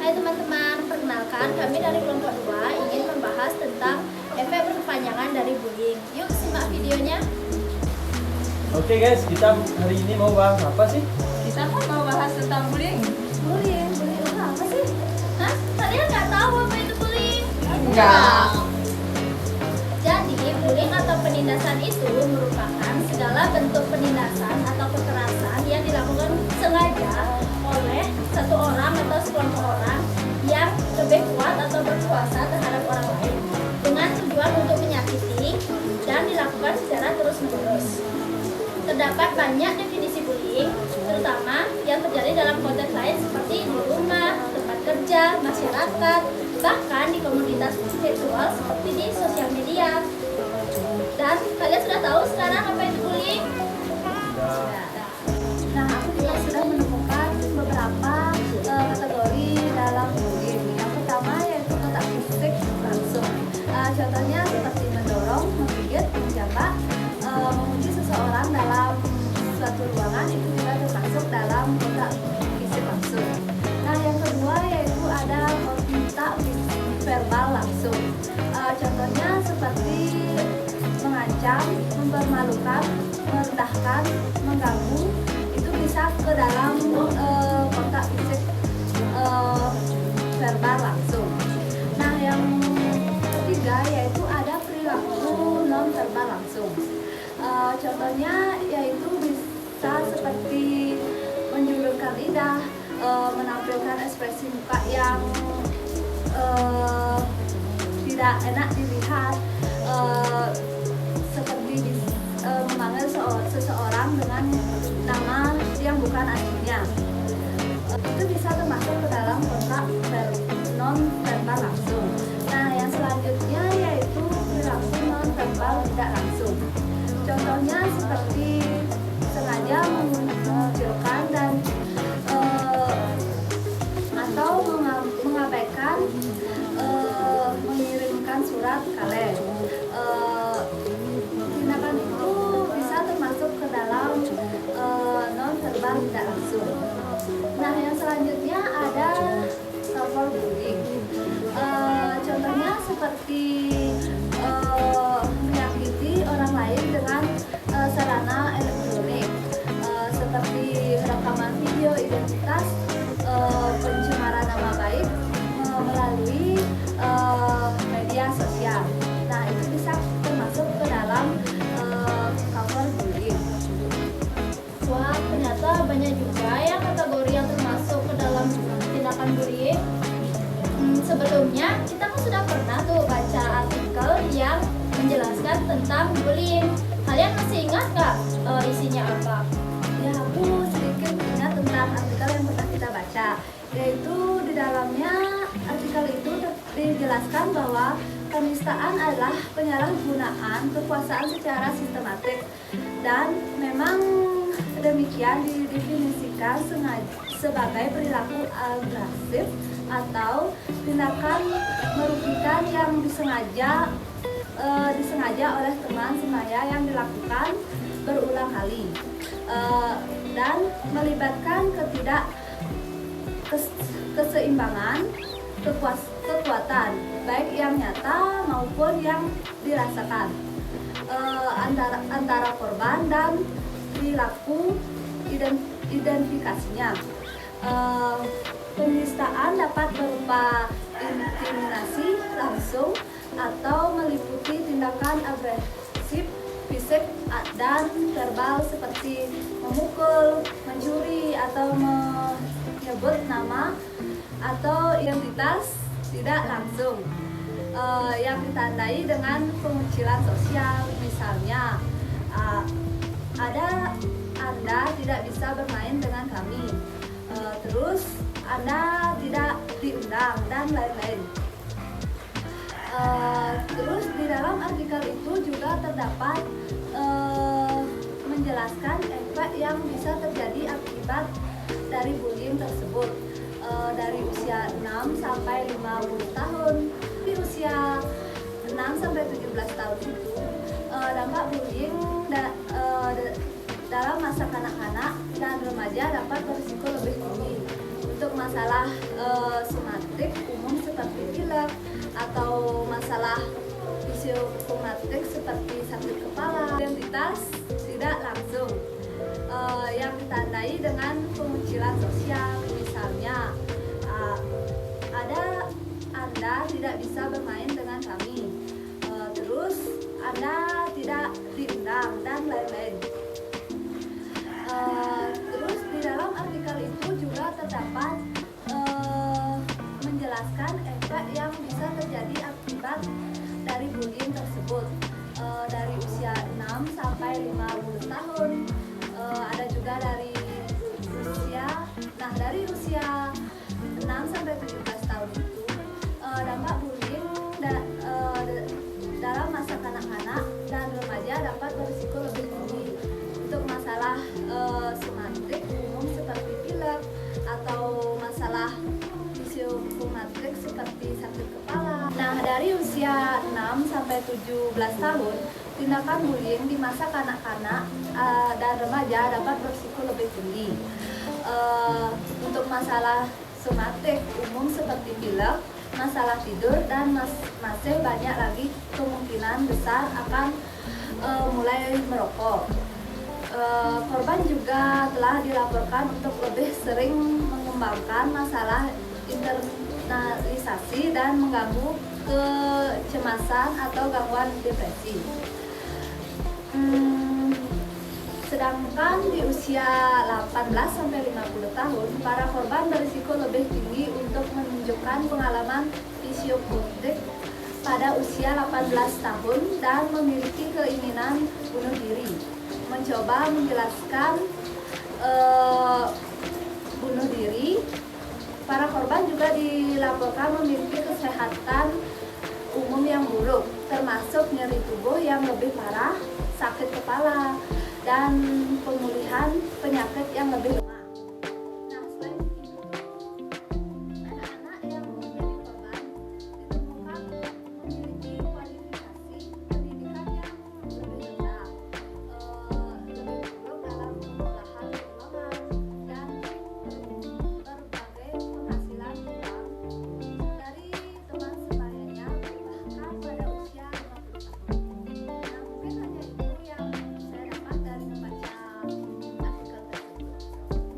Hai teman-teman, perkenalkan kami dari kelompok 2 ingin membahas tentang efek berkepanjangan dari bullying. Yuk simak videonya. Oke guys, kita hari ini mau bahas apa sih? Kita kan mau bahas tentang bullying. Bullying itu apa sih? Hah? Kalian nggak tahu apa itu bullying? Enggak. Jadi, bullying atau penindasan itu merupakan segala bentuk penindasan atau kekerasan yang dilakukan sengaja oleh satu orang atau sekelompok orang yang lebih kuat atau berkuasa terhadap orang lain dengan tujuan untuk menyakiti dan dilakukan secara terus-menerus. Terdapat banyak definisi bullying, terutama yang terjadi dalam konteks lain seperti di rumah, tempat kerja, masyarakat, bahkan di komunitas virtual seperti di sosial media. Dan kalian sudah tahu sekarang apa itu bullying? Nah, aku juga sudah menemukan beberapa kategori dalam bullying. Yang pertama yaitu kontak fisik langsung. Contohnya seperti mendorong, menggigit, menjambak, memuji seseorang dalam suatu ruangan itu juga termasuk dalam kontak fisik langsung. Nah, yang kedua yaitu ada kontak verbal langsung. Contohnya seperti mengancam, mempermalukan, merendahkan, mengganggu, itu bisa ke dalam kontak fisik verbal langsung. Nah, yang ketiga yaitu ada perilaku non verbal langsung. Contohnya yaitu bisa seperti menjulurkan lidah, menampilkan ekspresi muka yang tidak enak dilihat, seperti memanggil seseorang dengan nama yang bukan aslinya. Itu bisa termasuk ke dalam kontak non verbal langsung. Nah, yang selanjutnya yaitu perilaku non verbal tidak langsung. Contohnya seperti sengaja mengucilkan dan atau mengabaikan mengirimkan surat kaleng. Tindakan itu bisa termasuk ke dalam non verbal tidak langsung. Nah, yang selanjutnya ada cyberbullying. Contohnya seperti menyakiti orang lain dengan sarana elektronik, seperti rekaman video identitas, pencemaran nama baik melalui media sosial. Nah, itu bisa termasuk ke dalam cyberbullying. Wah, ternyata banyak juga ya kategori yang termasuk ke dalam tindakan bullying. Sebelumnya kita kan sudah pernah tuh baca artikel yang menjelaskan tentang bullying. Kalian masih ingat nggak isinya apa? Ya, aku sedikit ingat tentang artikel yang pernah kita baca, yaitu di dalamnya artikel itu dijelaskan bahwa penistaan adalah penyalahgunaan kekuasaan secara sistematik, dan memang demikian didefinisikan sebagai perilaku agresif atau tindakan merugikan yang disengaja oleh teman sebaya yang dilakukan berulang kali, dan melibatkan keseimbangan kekuatan baik yang nyata maupun yang dirasakan antara korban dan perilaku identifikasinya. Penistaan dapat berupa intimidasi langsung atau meliputi tindakan agresif fisik dan verbal seperti memukul, mencuri, atau menyebut nama atau identitas tidak langsung yang ditandai dengan pengucilan sosial. Misalnya, Anda tidak bisa bermain dengan kami, terus Anda tidak diundang, dan lain-lain. Terus di dalam artikel itu juga terdapat menjelaskan efek yang bisa terjadi akibat dari bullying tersebut, dari usia 6 sampai 50 tahun. Di usia 6 sampai 17 tahun itu dampak bullying dalam masa kanak-kanak dan remaja dapat berisiko lebih tinggi. Untuk masa masalah somatik umum seperti pilek atau masalah fisiosomatik seperti sakit kepala. Identitas tidak langsung yang ditandai dengan pengucilan sosial, misalnya Anda tidak bisa bermain dengan kami, terus Anda tidak diundang dan lain-lain. Terus di dalam artikel itu juga terdapat menjelaskan efek yang bisa terjadi akibat dari bullying tersebut, dari usia 6 sampai 50 tahun, ada juga dari usia 6 sampai 17 tahun itu dampak bullying dalam masa kanak-kanak dan remaja dapat berisiko lebih tinggi untuk masalah somatik umum seperti pilek atau masalah fisiosomatik seperti sakit kepala. Nah, dari usia 6 sampai 17 tahun, tindakan bullying di masa kanak-kanak dan remaja dapat berisiko lebih tinggi. Untuk masalah somatik umum seperti pilek, masalah tidur, dan masih banyak lagi kemungkinan besar akan mulai merokok. Korban juga telah dilaporkan untuk lebih sering mengembangkan masalah internalisasi dan mengganggu kecemasan atau gangguan depresi. Sedangkan di usia 18-50 tahun, para korban berisiko lebih tinggi untuk menunjukkan pengalaman fisiosomatik pada usia 18 tahun dan memiliki keinginan bunuh diri. Mencoba menjelaskan bunuh diri, para korban juga dilaporkan memiliki kesehatan umum yang buruk, termasuk nyeri tubuh yang lebih parah, sakit kepala, dan pemulihan penyakit yang lebih lemah. Nah, selain itu, anak-anak yang menjadi korban ditemukan memiliki kualifikasi pendidikan yang lebih rendah, lebih buruk dalam pengolahan keuangan, dan berbagai penghasilan kurang dari teman sebayanya, bahkan pada usia 50 tahun. Nah, mungkin hanya itu yang saya dapat dari membaca artikel tersebut.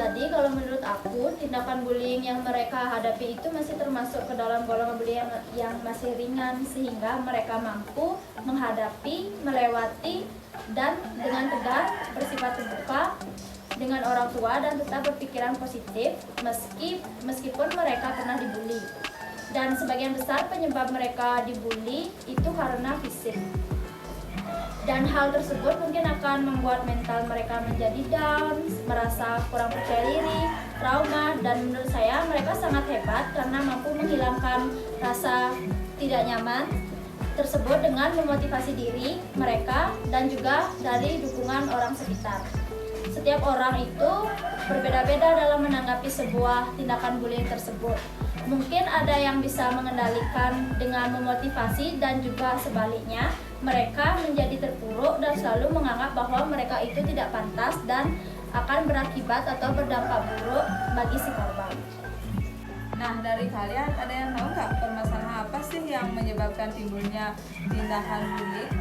Jadi kalau menurut aku, tindakan bullying yang mereka hadapi itu masih termasuk ke dalam golongan bullying yang masih ringan, sehingga mereka mampu menghadapi, melewati, dan dengan tegar bersifat terbuka dengan orang tua dan tetap berpikiran positif meskipun mereka pernah dibully. Dan sebagian besar penyebab mereka dibully itu karena fisik. Dan hal tersebut mungkin akan membuat mental mereka menjadi down, merasa kurang percaya diri, trauma, dan menurut saya mereka sangat hebat karena mampu menghilangkan rasa tidak nyaman tersebut dengan memotivasi diri mereka dan juga dari dukungan orang sekitar. Setiap orang itu berbeda-beda dalam menanggapi sebuah tindakan bullying tersebut. Mungkin ada yang bisa mengendalikan dengan memotivasi dan juga sebaliknya, mereka menjadi terpuruk dan selalu menganggap bahwa mereka itu tidak pantas dan akan berakibat atau berdampak buruk bagi si korban. Nah, dari kalian ada yang tahu nggak permasalahan apa sih yang menyebabkan timbulnya tindakan bullying?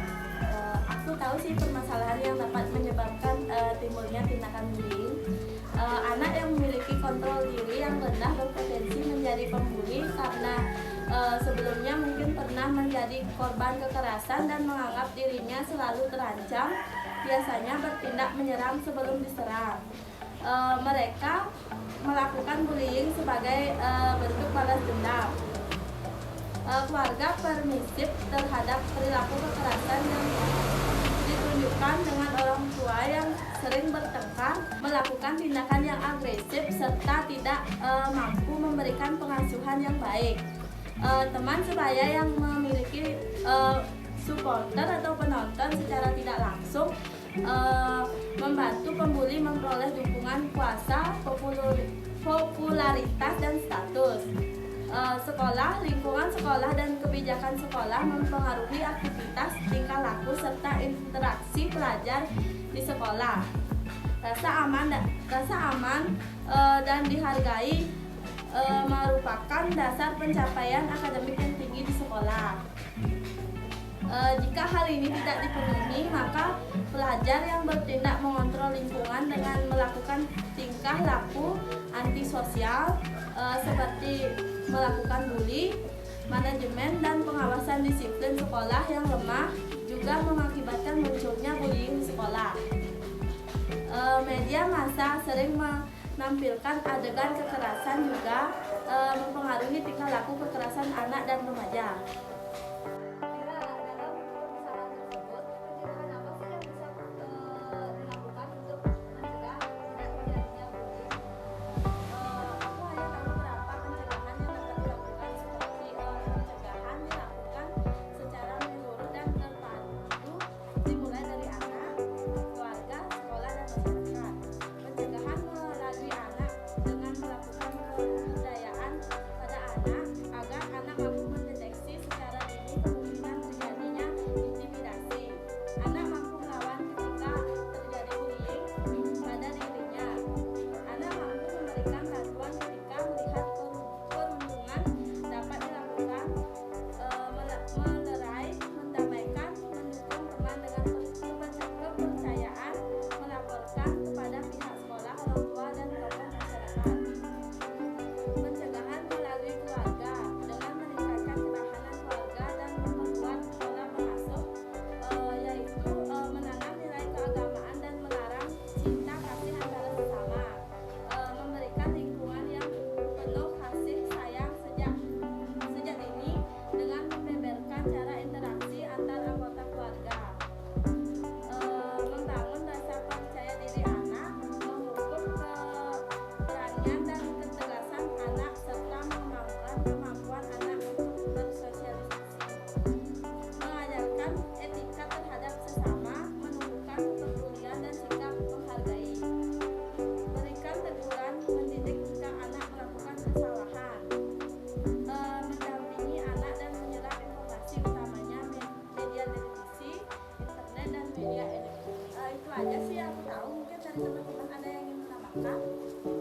Aku tahu sih permasalahan yang dapat menyebabkan timbulnya tindakan bullying. Anak yang memiliki kontrol diri yang rendah berpotensi menjadi pembuli karena sebelumnya mungkin pernah menjadi korban kekerasan dan menganggap dirinya selalu terancam, biasanya bertindak menyerang sebelum diserang. Mereka melakukan bullying sebagai bentuk balas dendam. Keluarga permisif terhadap perilaku kekerasan yang ditunjukkan dengan orang tua yang sering bertengkar, melakukan tindakan yang agresif, serta tidak mampu memberikan pengasuhan yang baik. Teman sebaya yang memiliki supporter atau penonton secara tidak langsung membantu pembuli memperoleh dukungan kuasa, popularitas, dan status. Sekolah, lingkungan sekolah, dan kebijakan sekolah mempengaruhi aktivitas, tingkah laku, serta interaksi pelajar di sekolah. Rasa aman dan dihargai merupakan dasar pencapaian akademik yang tinggi di sekolah. Jika hal ini tidak dipenuhi, maka pelajar yang bertindak mengontrol lingkungan dengan melakukan tingkah laku antisosial seperti melakukan bully, manajemen dan pengawasan disiplin sekolah yang lemah juga mengakibatkan munculnya bullying di sekolah. Media massa sering menampilkan adegan kekerasan juga mempengaruhi tingkah laku kekerasan anak dan remaja.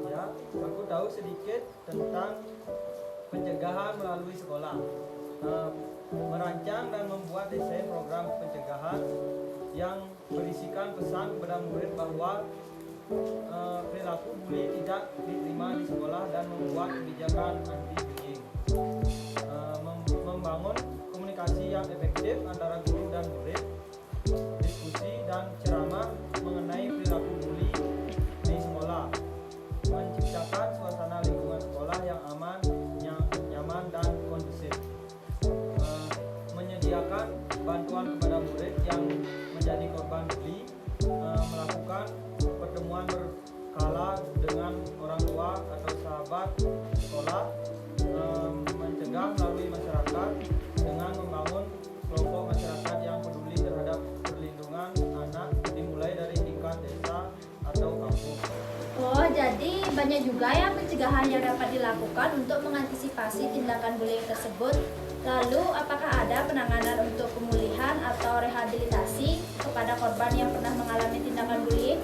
Ya, aku tahu sedikit tentang pencegahan melalui sekolah. Merancang dan membuat desain program pencegahan yang berisikan pesan kepada murid bahwa perilaku bully tidak diterima di sekolah dan membuat kebijakan anti-bullying. Membangun komunikasi yang efektif antara guru dan murid, diskusi dan ceramah mengenai perilaku bully di sekolah, menciptakan suasana lingkungan sekolah yang aman, nyaman dan kondusif, menyediakan bantuan kepada murid yang menjadi korban bully, melakukan pertemuan berkala dengan orang tua atau sahabat sekolah, mencegah melalui masyarakat dengan membangun kelompok masyarakat yang peduli terhadap perlindungan anak dimulai dari tingkat desa atau kampung. Oh, jadi banyak juga ya pencegahan yang dapat dilakukan untuk mengantisipasi tindakan bullying tersebut. Lalu, apakah ada penanganan untuk pemulihan atau rehabilitasi kepada korban yang pernah mengalami tindakan bullying?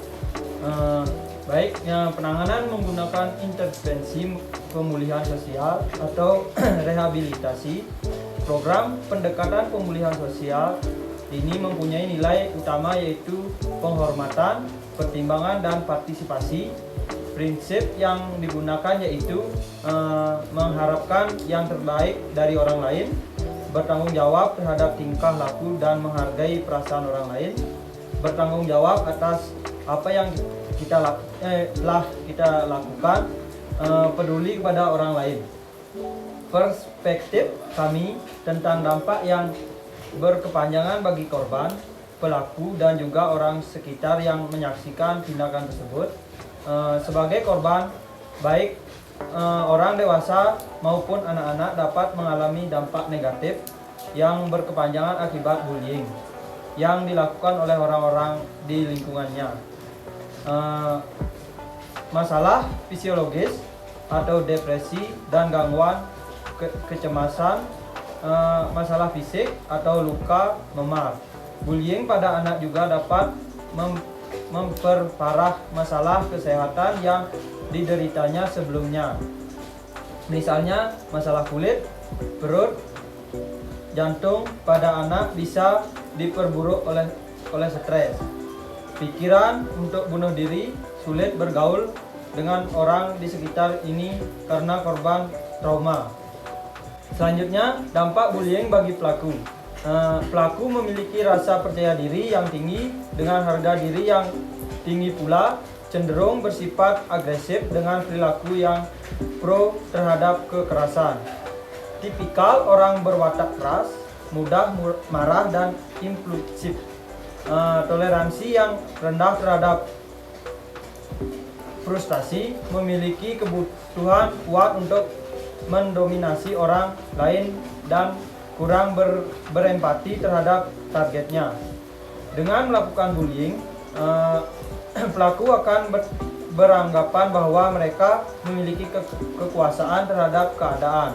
Baik, penanganan menggunakan intervensi pemulihan sosial atau rehabilitasi. Program pendekatan pemulihan sosial ini mempunyai nilai utama yaitu penghormatan, pertimbangan, dan partisipasi. Prinsip yang digunakan yaitu mengharapkan yang terbaik dari orang lain, bertanggung jawab terhadap tingkah laku dan menghargai perasaan orang lain, bertanggung jawab atas apa yang telah kita lakukan, peduli kepada orang lain. Perspektif kami tentang dampak yang berkepanjangan bagi korban, pelaku, dan juga orang sekitar yang menyaksikan tindakan tersebut. Sebagai korban, baik orang dewasa maupun anak-anak dapat mengalami dampak negatif yang berkepanjangan akibat bullying yang dilakukan oleh orang-orang di lingkungannya. Masalah fisiologis atau depresi dan gangguan kecemasan, masalah fisik atau luka memar. Bullying pada anak juga dapat memperparah masalah kesehatan yang dideritanya sebelumnya. Misalnya masalah kulit, perut, jantung pada anak bisa diperburuk oleh stres. Pikiran untuk bunuh diri, sulit bergaul dengan orang di sekitar ini karena korban trauma. Selanjutnya, dampak bullying bagi pelaku. Pelaku memiliki rasa percaya diri yang tinggi dengan harga diri yang tinggi pula, cenderung bersifat agresif dengan perilaku yang pro terhadap kekerasan. Tipikal orang berwatak keras, mudah marah dan impulsif. Toleransi yang rendah terhadap frustasi, memiliki kebutuhan kuat untuk mendominasi orang lain dan kurang berempati terhadap targetnya. Dengan melakukan bullying, pelaku akan beranggapan bahwa mereka memiliki kekuasaan terhadap keadaan.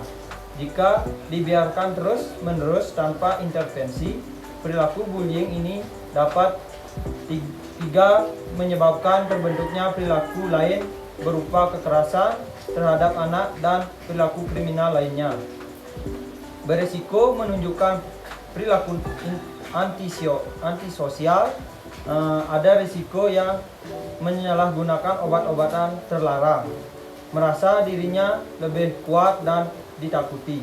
Jika dibiarkan terus-menerus tanpa intervensi, perilaku bullying ini dapat menyebabkan terbentuknya perilaku lain berupa kekerasan terhadap anak dan perilaku kriminal lainnya. Beresiko menunjukkan perilaku antisosial, ada risiko yang menyalahgunakan obat-obatan terlarang, merasa dirinya lebih kuat dan ditakuti.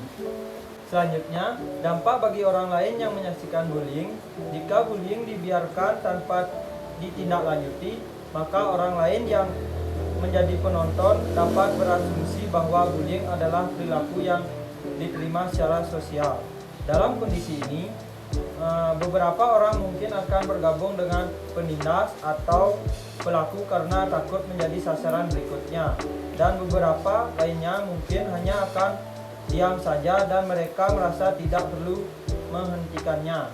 Selanjutnya, dampak bagi orang lain yang menyaksikan bullying. Jika bullying dibiarkan tanpa ditindaklanjuti, maka orang lain yang menjadi penonton dapat berasumsi bahwa bullying adalah perilaku yang diterima secara sosial. Dalam kondisi ini, beberapa orang mungkin akan bergabung dengan penindas atau pelaku karena takut menjadi sasaran berikutnya, dan beberapa lainnya mungkin hanya akan diam saja dan mereka merasa tidak perlu menghentikannya.